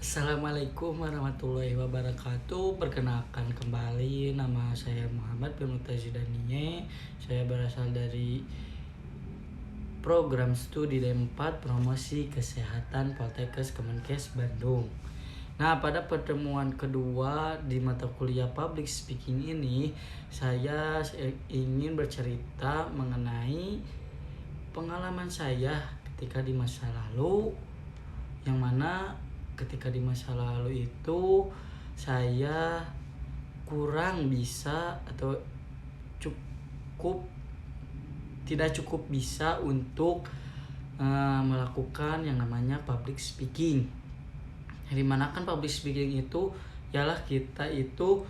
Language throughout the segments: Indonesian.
Assalamualaikum warahmatullahi wabarakatuh. Perkenalkan kembali, nama saya Muhammad bin Mutazidaniye. Saya berasal dari program studi D4 Promosi Kesehatan Poltekkes Kemenkes Bandung. Nah, pada pertemuan kedua di mata kuliah Public Speaking ini, saya ingin bercerita mengenai pengalaman saya ketika di masa lalu, yang mana ketika di masa lalu itu saya kurang bisa atau cukup tidak cukup bisa untuk melakukan yang namanya public speaking. Di mana kan public speaking itu ialah kita itu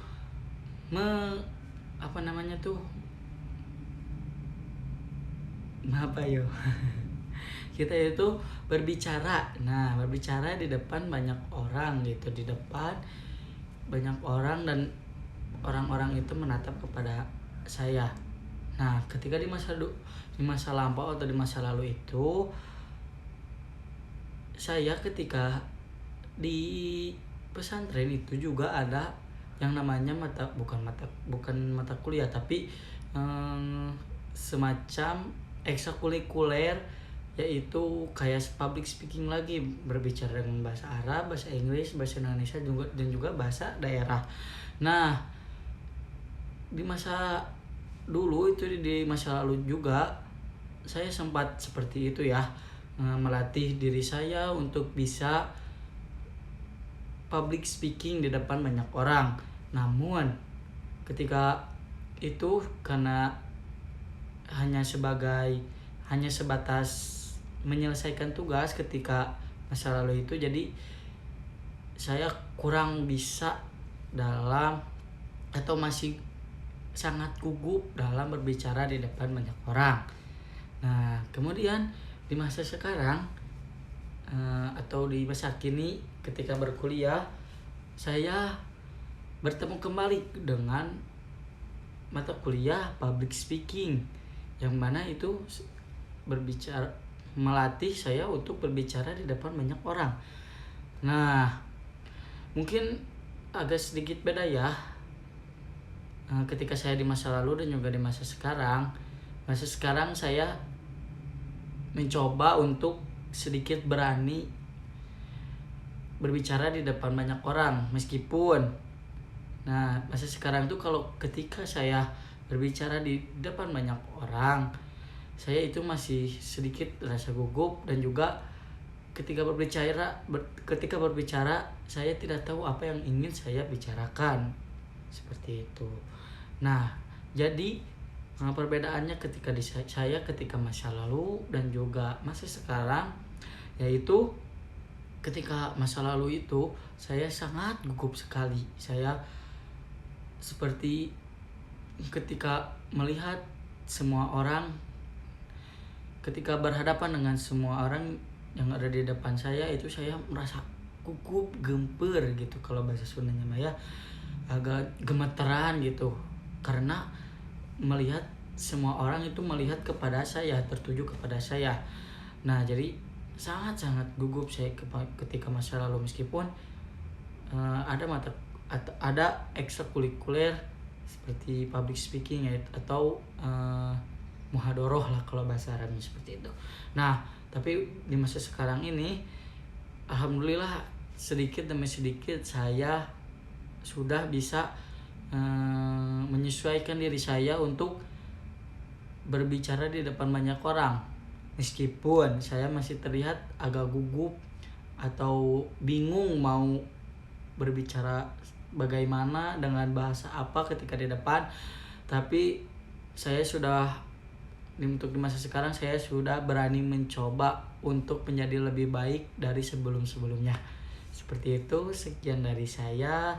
kita itu berbicara. Nah, berbicara di depan banyak orang gitu, di depan banyak orang, dan orang-orang itu menatap kepada saya. Nah, ketika di masa lampau atau di masa lalu itu, saya ketika di pesantren itu juga ada yang namanya bukan mata kuliah, tapi semacam ekstrakurikuler, yaitu kayak public speaking lagi, berbicara dengan bahasa Arab, bahasa Inggris, bahasa Indonesia juga, dan juga bahasa daerah. Nah, di masa dulu itu, di masa lalu juga saya sempat seperti itu ya, melatih diri saya untuk bisa public speaking di depan banyak orang. Namun ketika itu, karena hanya sebatas menyelesaikan tugas ketika masa lalu itu, jadi saya kurang bisa dalam, atau masih sangat gugup dalam berbicara di depan banyak orang. Nah, kemudian di masa sekarang atau di masa kini ketika berkuliah, saya bertemu kembali dengan mata kuliah public speaking, yang mana itu melatih saya untuk berbicara di depan banyak orang. Nah, mungkin agak sedikit beda ya ketika saya di masa lalu dan juga di masa sekarang. Masa sekarang saya mencoba untuk sedikit berani berbicara di depan banyak orang, meskipun masa sekarang tuh, kalau ketika saya berbicara di depan banyak orang, saya itu masih sedikit rasa gugup, dan juga ketika berbicara saya tidak tahu apa yang ingin saya bicarakan, seperti itu. Nah, jadi perbedaannya saya ketika masa lalu dan juga masa sekarang, yaitu ketika masa lalu itu saya sangat gugup sekali. Saya seperti ketika melihat semua orang, ketika berhadapan dengan semua orang yang ada di depan saya, itu saya merasa gugup, gemper gitu kalau bahasa Sundanya mah ya, agak gemeteran gitu, karena melihat semua orang itu melihat kepada saya, tertuju kepada saya. Nah, jadi sangat-sangat gugup saya ketika masa lalu, meskipun ada ekstrakurikuler seperti public speaking ya, atau muhadoroh lah kalau bahasa Arabnya, seperti itu. Nah, tapi di masa sekarang ini, alhamdulillah sedikit demi sedikit saya sudah bisa menyesuaikan diri saya untuk berbicara di depan banyak orang, meskipun saya masih terlihat agak gugup atau bingung mau berbicara bagaimana, dengan bahasa apa ketika di depan. Tapi saya sudah untuk di masa sekarang, saya sudah berani mencoba untuk menjadi lebih baik dari sebelum-sebelumnya. Seperti itu, sekian dari saya.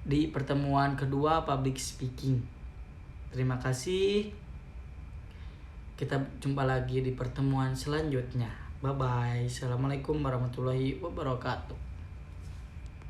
Di pertemuan kedua public speaking. Terima kasih. Kita jumpa lagi di pertemuan selanjutnya. Bye bye. Assalamualaikum warahmatullahi wabarakatuh.